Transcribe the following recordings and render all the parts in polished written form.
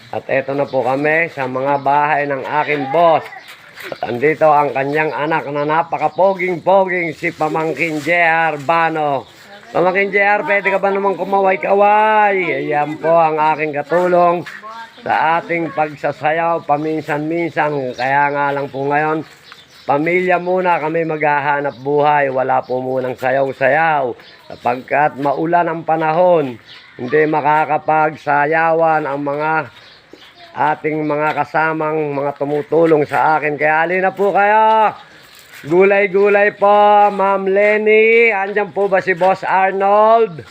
At eto na po kami sa mga bahay ng aking boss. At andito ang kanyang anak na napaka-poging-poging si Pamangkin JR Bano. Pamangkin JR, pwede ka ba naman kumaway-kaway? Ayan po ang aking katulong sa ating pagsasayaw paminsan-minsan. Kaya nga lang po ngayon, pamilya muna kami maghahanap buhay. Wala po munang sayaw-sayaw. Sapagkat maulan ang panahon, hindi makakapagsayawan ang mga ating mga kasamang mga tumutulong sa akin. Kaya halina po kayo. Gulay-gulay po, Ma'am Lenny. Andyan po ba si Boss Arnold?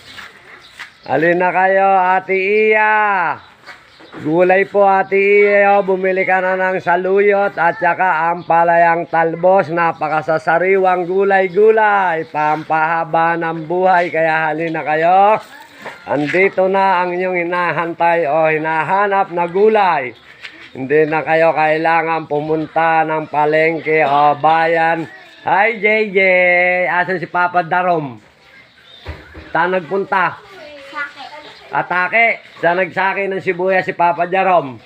Halina kayo, Ate Iya. Gulay po, Ate Iya. Bumili ka na ng saluyot at saka ang palayang talbos. Napakasasariwang gulay-gulay. Pampahaba ng buhay. Kaya halina kayo. Andito na ang inyong hinahantay o hinahanap na gulay. Hindi na kayo kailangan pumunta ng palengke o bayan. Hi JJ! Asan si Papa Darom? Saan nagpunta? Atake! Saan nagsake ng sibuyas si Papa Darom?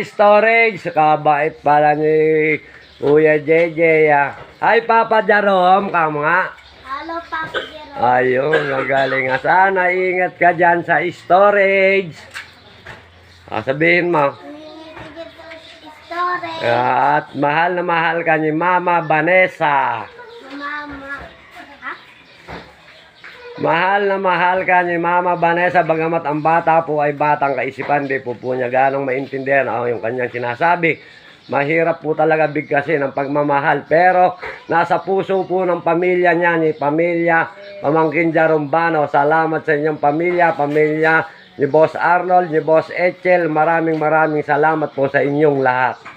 Storage! Kabait pala ni Kuya JJ. Hi Papa Darom! Kamu nga? Hello, Papa Jerome. Ayun, magaling nga. Sana ingat ka dyan sa storage. Sabihin mo. Storage. At mahal na mahal ka ni Mama Vanessa. Mama. Ha? Mahal na mahal ka ni Mama Vanessa. Bagamat ang bata po ay batang kaisipan, di po niya ganong maintindihan yung kanyang sinasabi. Mahirap po talaga bigkasin ang pagmamahal. Pero nasa puso po ng pamilya niya, ni pamilya Pamangkin Jerome Bano. Salamat sa inyong pamilya ni Boss Arnold, ni Boss Echel. Maraming salamat po sa inyong lahat.